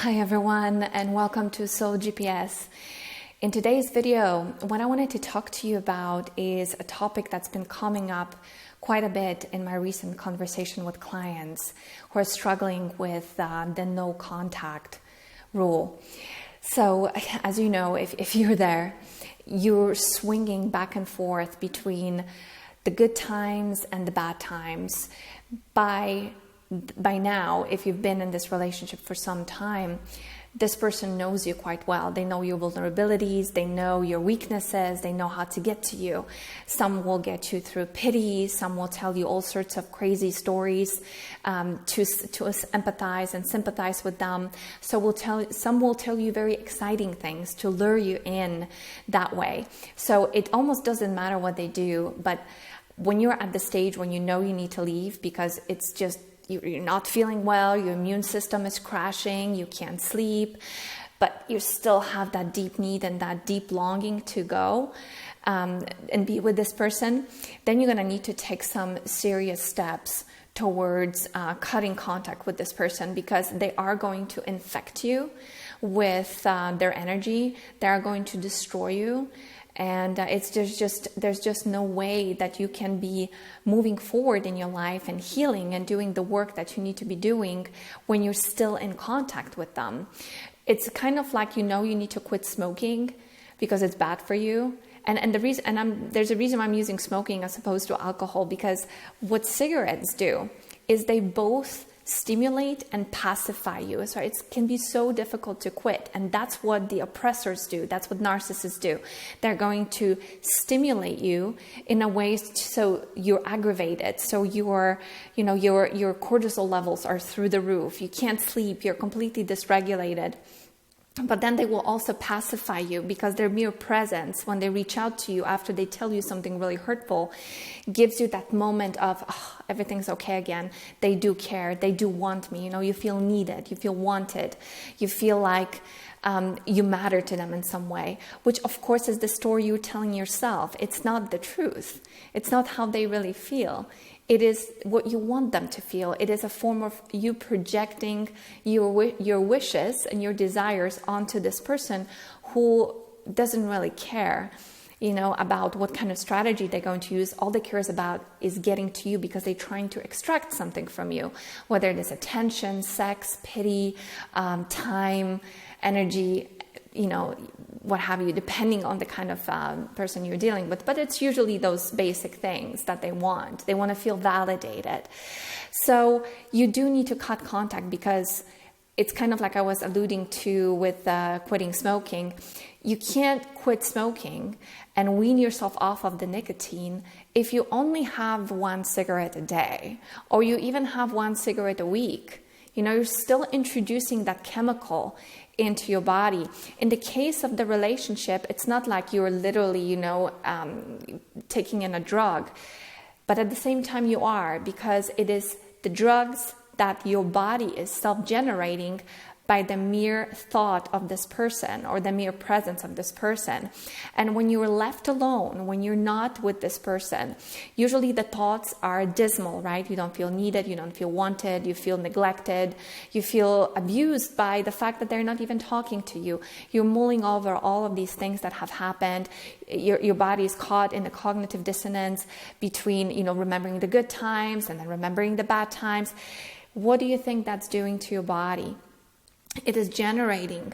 Hi everyone, and welcome to Soul GPS. In today's video, what I wanted to talk to you about is a topic that's been coming up quite a bit in my recent conversation with clients who are struggling with the no contact rule. So as you know, if you're there, you're swinging back and forth between the good times and the bad times. By now, if you've been in this relationship for some time, this person knows you quite well. They know your vulnerabilities, they know your weaknesses, they know how to get to you. Some will get you through pity, some will tell you all sorts of crazy stories to empathize and sympathize with them. Some will tell you very exciting things to lure you in that way. So it almost doesn't matter what they do, but when you're at the stage when you know you need to leave because it's just you're not feeling well, your immune system is crashing, you can't sleep, but you still have that deep need and that deep longing to go and be with this person, then you're going to need to take some serious steps towards cutting contact with this person, because they are going to infect you with their energy. They are going to destroy you. And there's just no way that you can be moving forward in your life and healing and doing the work that you need to be doing when you're still in contact with them. It's kind of like, you need to quit smoking because it's bad for you. And there's a reason I'm using smoking as opposed to alcohol, because what cigarettes do is they both stimulate and pacify you. So it can be so difficult to quit. And that's what the oppressors do. That's what narcissists do. They're going to stimulate you in a way so you're aggravated. So your cortisol levels are through the roof. You can't sleep. You're completely dysregulated. But then they will also pacify you, because their mere presence, when they reach out to you after they tell you something really hurtful, gives you that moment of, everything's okay again. They do care. They do want me. You feel needed. You feel wanted. You feel like you matter to them in some way, which of course is the story you're telling yourself. It's not the truth. It's not how they really feel. It is what you want them to feel. It is a form of you projecting your wishes and your desires onto this person who doesn't really care, about what kind of strategy they're going to use. All they care about is getting to you because they're trying to extract something from you, whether it is attention, sex, pity, time, energy, what have you, depending on the kind of person you're dealing with. But it's usually those basic things that they want. They want to feel validated. So you do need to cut contact, because it's kind of like I was alluding to with quitting smoking. You can't quit smoking and wean yourself off of the nicotine if you only have one cigarette a day, or you even have one cigarette a week. You're still introducing that chemical into your body. In the case of the relationship, it's not like you're literally, taking in a drug, but at the same time you are, because it is the drugs that your body is self-generating by the mere thought of this person or the mere presence of this person. And when you're left alone, when you're not with this person, usually the thoughts are dismal, right? You don't feel needed, you don't feel wanted, you feel neglected, you feel abused by the fact that they're not even talking to you. You're mulling over all of these things that have happened. Your body is caught in a cognitive dissonance between, remembering the good times and then remembering the bad times. What do you think that's doing to your body? It is generating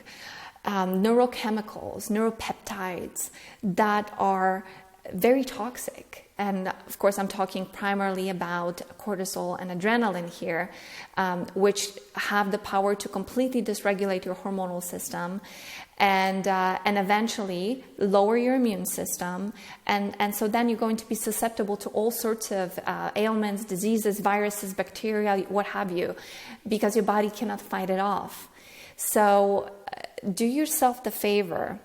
neurochemicals, neuropeptides that are very toxic. And of course, I'm talking primarily about cortisol and adrenaline here, which have the power to completely dysregulate your hormonal system and eventually lower your immune system. And so then you're going to be susceptible to all sorts of ailments, diseases, viruses, bacteria, what have you, because your body cannot fight it off. So do yourself the favor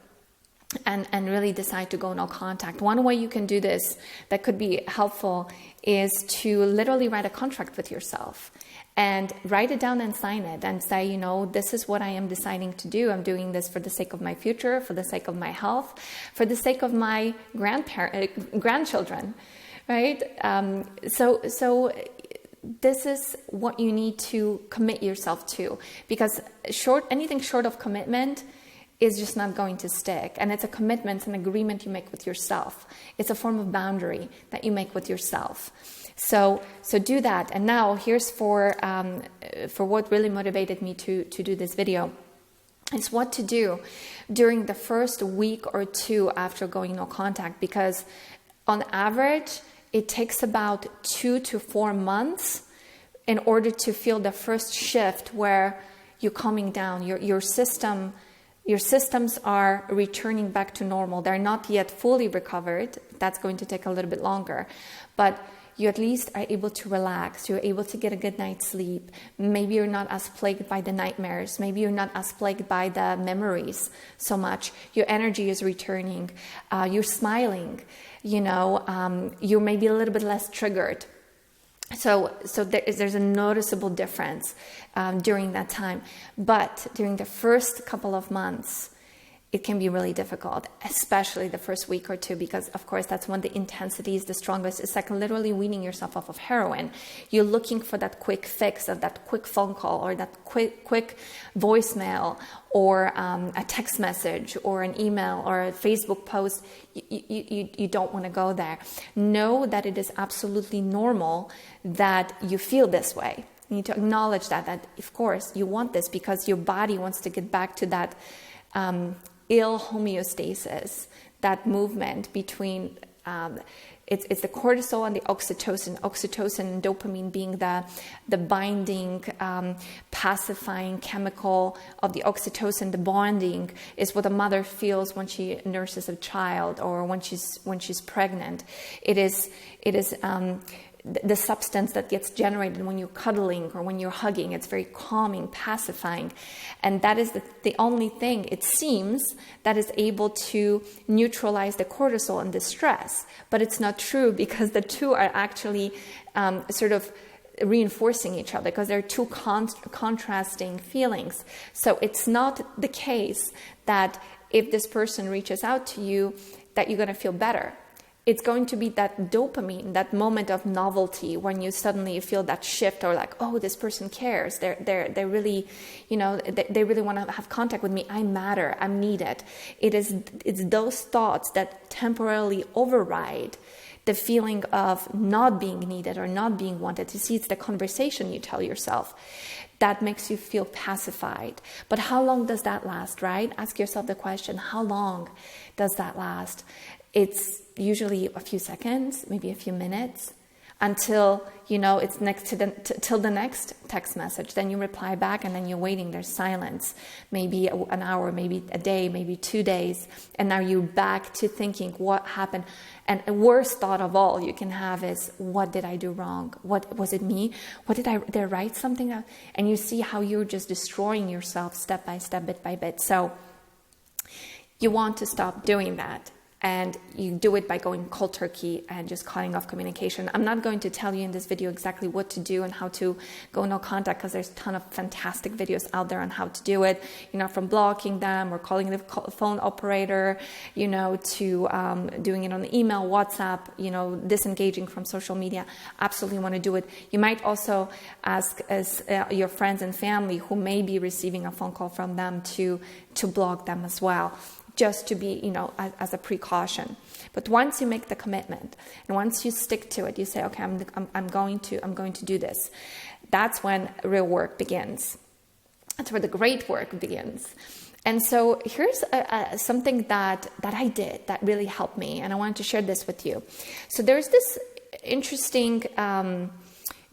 and really decide to go no contact. One way you can do this that could be helpful is to literally write a contract with yourself and write it down and sign it and say, this is what I am deciding to do. I'm doing this for the sake of my future, for the sake of my health, for the sake of my grandchildren, right? So this is what you need to commit yourself to, because anything short of commitment is just not going to stick. And it's a commitment, it's an agreement you make with yourself. It's a form of boundary that you make with yourself. So do that. And now here's for what really motivated me to do this video. Is what to do during the first week or two after going no contact, because on average, it takes about 2 to 4 months in order to feel the first shift where you're calming down. Your systems are returning back to normal. They're not yet fully recovered. That's going to take a little bit longer. But you at least are able to relax. You're able to get a good night's sleep. Maybe you're not as plagued by the nightmares. Maybe you're not as plagued by the memories so much. Your energy is returning. You're smiling. You're maybe a little bit less triggered. So there's a noticeable difference during that time. But during the first couple of months, it can be really difficult, especially the first week or two, because of course that's when the intensity is the strongest. It's like literally weaning yourself off of heroin. You're looking for that quick fix of that quick phone call or that quick voicemail or a text message or an email or a Facebook post. You don't want to go there. Know that it is absolutely normal that you feel this way. You need to acknowledge that of course you want this because your body wants to get back to that ill homeostasis, that movement between it's the cortisol and the oxytocin and dopamine being the binding, pacifying chemical of the oxytocin. The bonding is what a mother feels when she nurses a child or when she's pregnant. It is the substance that gets generated when you're cuddling or when you're hugging. It's very calming, pacifying. And that is the only thing, it seems, that is able to neutralize the cortisol and the stress. But it's not true, because the two are actually sort of reinforcing each other, because they're two contrasting feelings. So it's not the case that if this person reaches out to you, that you're going to feel better. It's going to be that dopamine, that moment of novelty when you suddenly feel that shift, or like, oh, this person cares. They're really, they really want to have contact with me. I matter. I'm needed. It's those thoughts that temporarily override the feeling of not being needed or not being wanted. You see, it's the conversation you tell yourself that makes you feel pacified. But how long does that last, right? Ask yourself the question, how long does that last? It's usually a few seconds, maybe a few minutes, until it's next to till the next text message. Then you reply back, and then you're waiting. There's silence, maybe an hour, maybe a day, maybe 2 days, and now you're back to thinking what happened. And the worst thought of all you can have is, what did I do wrong? What was it me? Did I write something out? And you see how you're just destroying yourself step by step, bit by bit. So you want to stop doing that. And you do it by going cold turkey and just cutting off communication. I'm not going to tell you in this video exactly what to do and how to go no contact, because there's a ton of fantastic videos out there on how to do it, from blocking them or calling the phone operator, to doing it on the email, WhatsApp, disengaging from social media. Absolutely want to do it. You might also ask your friends and family who may be receiving a phone call from them to block them as well, just to be, as a precaution. But once you make the commitment and once you stick to it, you say, okay, I'm going to do this. That's when real work begins. That's where the great work begins. And so here's something that I did that really helped me, and I wanted to share this with you. So there's this interesting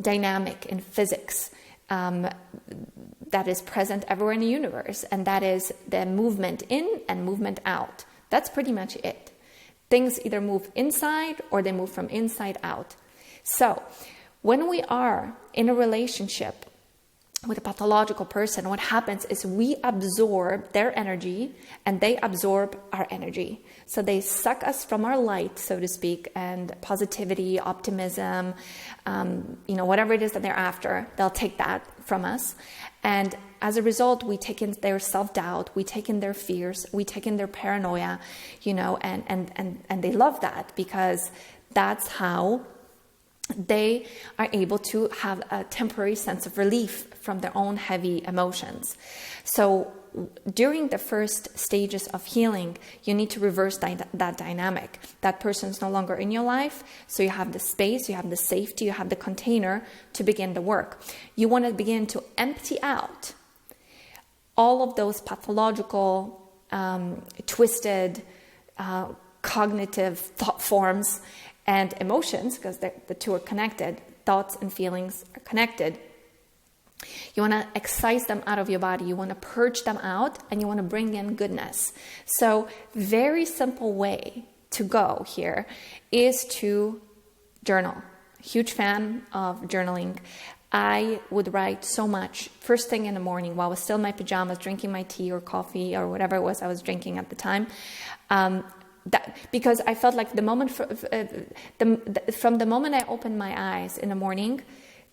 dynamic in physics that is present everywhere in the universe, and that is the movement in and movement out. That's pretty much it. Things either move inside or they move from inside out. So when we are in a relationship with a pathological person, what happens is we absorb their energy and they absorb our energy. So they suck us from our light, so to speak, and positivity, optimism, whatever it is that they're after, they'll take that from us. And as a result, we take in their self-doubt, we take in their fears, we take in their paranoia, and they love that, because that's how they are able to have a temporary sense of relief from their own heavy emotions. So during the first stages of healing, you need to reverse that dynamic. That person is no longer in your life, so you have the space, you have the safety, you have the container to begin the work. You want to begin to empty out all of those pathological, twisted, cognitive thought forms and emotions, because the two are connected. Thoughts and feelings are connected. You want to excise them out of your body. You want to purge them out, and you want to bring in goodness. So very simple way to go here is to journal. Huge fan of journaling. I would write so much first thing in the morning while I was still in my pajamas, drinking my tea or coffee or whatever it was I was drinking at the time. Because I felt like the moment from the moment I opened my eyes in the morning,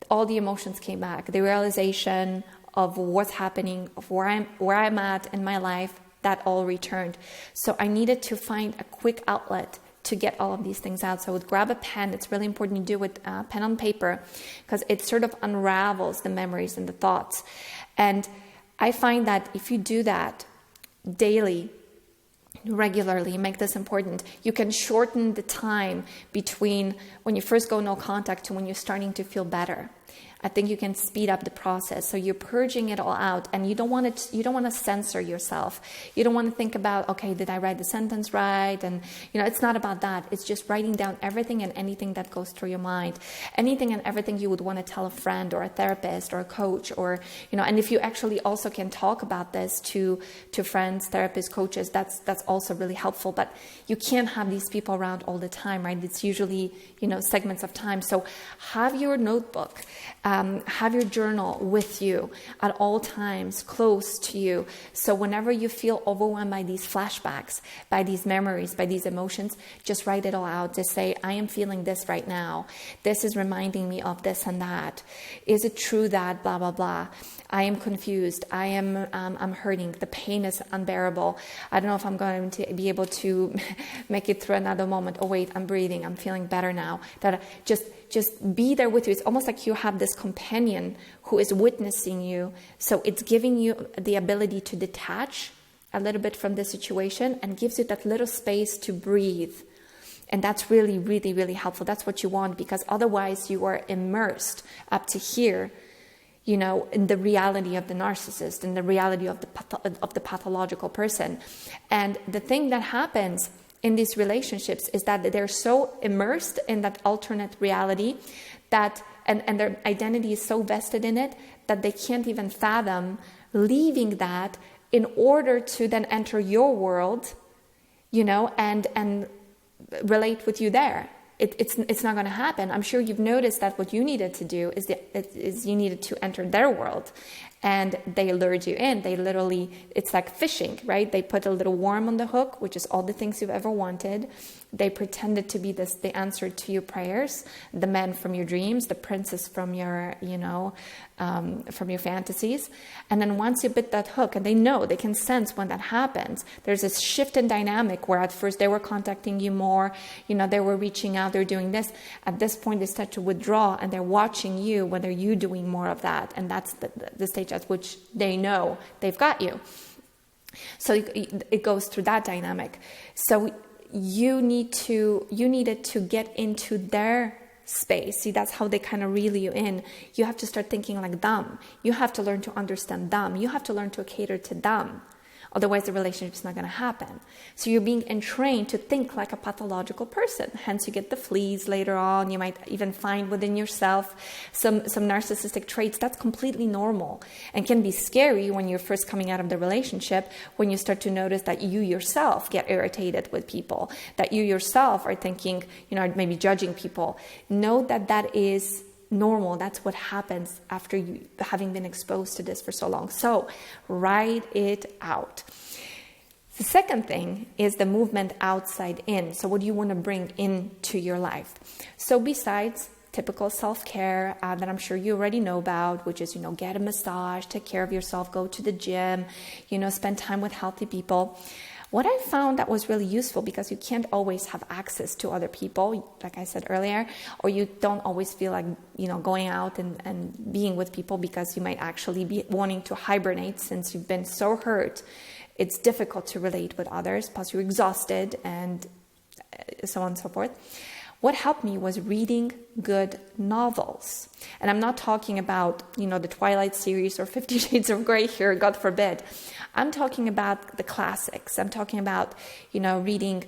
all the emotions came back. The realization of what's happening, of where I'm at in my life, that all returned. So I needed to find a quick outlet to get all of these things out. So I would grab a pen. It's really important you do it with pen on paper, because it sort of unravels the memories and the thoughts. And I find that if you do that daily, regularly, make this important, you can shorten the time between when you first go no contact to when you're starting to feel better. I think you can speed up the process. So you're purging it all out, and you don't want to censor yourself. You don't want to think about, okay, did I write the sentence right? And it's not about that. It's just writing down everything and anything that goes through your mind, anything and everything you would want to tell a friend or a therapist or a coach, or and if you actually also can talk about this to friends, therapists, coaches, that's also really helpful. But you can't have these people around all the time, right? It's usually segments of time. So have your notebook. Have your journal with you at all times, close to you. So whenever you feel overwhelmed by these flashbacks, by these memories, by these emotions, just write it all out. Just say, I am feeling this right now. This is reminding me of this and that. Is it true that blah, blah, blah? I am confused. I'm hurting. The pain is unbearable. I don't know if I'm going to be able to make it through another moment. Oh wait, I'm breathing. I'm feeling better now. That just be there with you. It's almost like you have this companion who is witnessing you. So it's giving you the ability to detach a little bit from the situation and gives you that little space to breathe. And that's really, really, really helpful. That's what you want, because otherwise you are immersed up to here, in the reality of the narcissist, in the reality of the pathological person. And the thing that happens in these relationships is that they're so immersed in that alternate reality that, and their identity is so vested in it, that they can't even fathom leaving that in order to then enter your world, and relate with you there. It's not going to happen. I'm sure you've noticed that what you needed to do is you needed to enter their world, and they lured you in. They literally, it's like fishing, right? They put a little worm on the hook, which is all the things you've ever wanted. They pretended to be the answer to your prayers, the man from your dreams, the princess from your, from your fantasies. And then once you bit that hook, and they can sense when that happens, there's this shift in dynamic where at first they were contacting you more, they were reaching out, they're doing this. At this point, they start to withdraw, and they're watching you, whether you're doing more of that. And that's the stage at which they know they've got you. So it goes through that dynamic. So you needed to get into their space. See, that's how they kind of reel you in. You have to start thinking like them. You have to learn to understand them. You have to learn to cater to them. Otherwise, the relationship's not going to happen. So you're being entrained to think like a pathological person. Hence, you get the fleas later on. You might even find within yourself some narcissistic traits. That's completely normal and can be scary when you're first coming out of the relationship, when you start to notice that you yourself get irritated with people, that you yourself are thinking, maybe judging people. Know that is normal. That's what happens after you having been exposed to this for so long. So write it out. The second thing is the movement outside in. So what do you want to bring into your life? So besides typical self-care that I'm sure you already know about, which is, get a massage, take care of yourself, go to the gym, spend time with healthy people. What I found that was really useful, because you can't always have access to other people, like I said earlier, or you don't always feel like, going out and being with people, because you might actually be wanting to hibernate since you've been so hurt. It's difficult to relate with others, plus you're exhausted and so on and so forth. What helped me was reading good novels. And I'm not talking about, the Twilight series or 50 Shades of Grey here, God forbid. I'm talking about the classics. I'm talking about, reading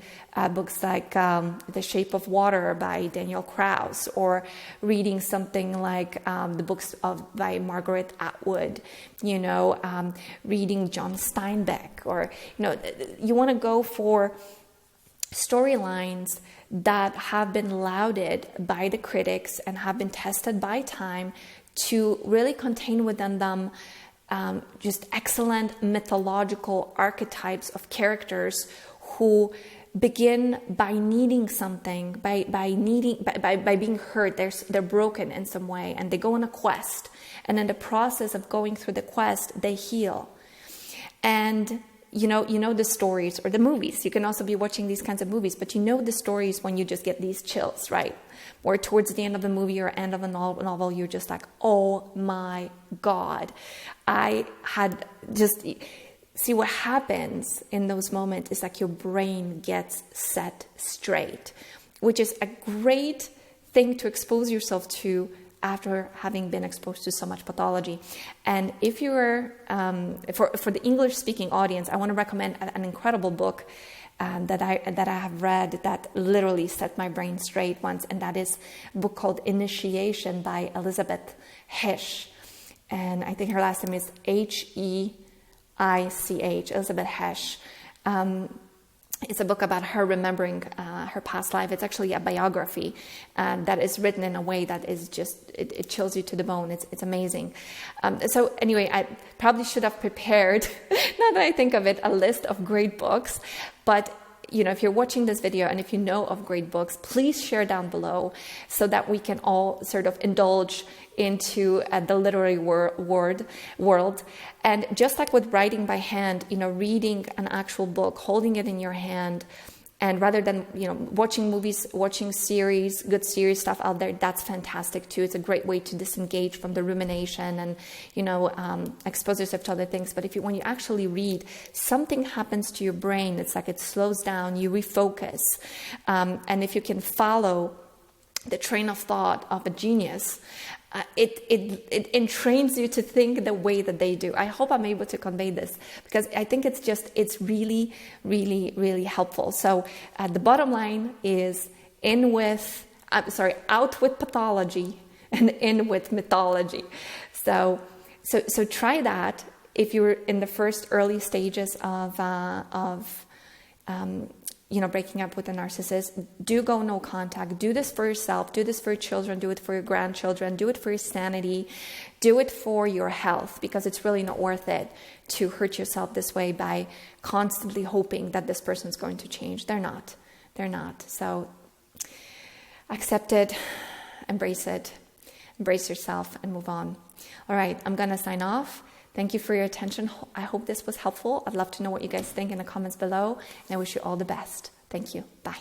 books like The Shape of Water by Daniel Krauss, or reading something like the books by Margaret Atwood, reading John Steinbeck, or, you want to go for storylines that have been lauded by the critics and have been tested by time to really contain within them just excellent mythological archetypes of characters who begin by needing something, by being hurt. They're broken in some way, and they go on a quest, and in the process of going through the quest, they heal. And you know the stories, or the movies. You can also be watching these kinds of movies, but the stories when you just get these chills, right? Or towards the end of the movie or end of a novel, you're just like, oh my God. I had just... See, what happens in those moments is like your brain gets set straight, which is a great thing to expose yourself to after having been exposed to so much pathology. And if you're, for the English-speaking audience, I want to recommend an incredible book that I have read that literally set my brain straight once, and that is a book called Initiation by Elizabeth Hesch. And I think her last name is Heich, Elizabeth Hesch. It's a book about her remembering her past life. It's actually a biography that is written in a way that is just, it chills you to the bone. It's amazing. So anyway, I probably should have prepared, now that I think of it, a list of great books. But if you're watching this video and if you know of great books, please share down below so that we can all sort of indulge into the literary world. And just like with writing by hand, reading an actual book, holding it in your hand, and rather than, watching movies, watching series, good series stuff out there, that's fantastic too. It's a great way to disengage from the rumination and, expose yourself to other things. But when you actually read, something happens to your brain. It's like it slows down, you refocus. And if you can follow the train of thought of a genius, it entrains you to think the way that they do. I hope I'm able to convey this, because I think it's really, really, really helpful. So the bottom line is out with pathology and in with mythology. So try that if you're in the first early stages of breaking up with a narcissist. Do go no contact. Do this for yourself. Do this for your children. Do it for your grandchildren. Do it for your sanity. Do it for your health, because it's really not worth it to hurt yourself this way by constantly hoping that this person's going to change. They're not. So accept it, embrace yourself, and move on. All right, I'm going to sign off. Thank you for your attention. I hope this was helpful. I'd love to know what you guys think in the comments below, and I wish you all the best. Thank you. Bye.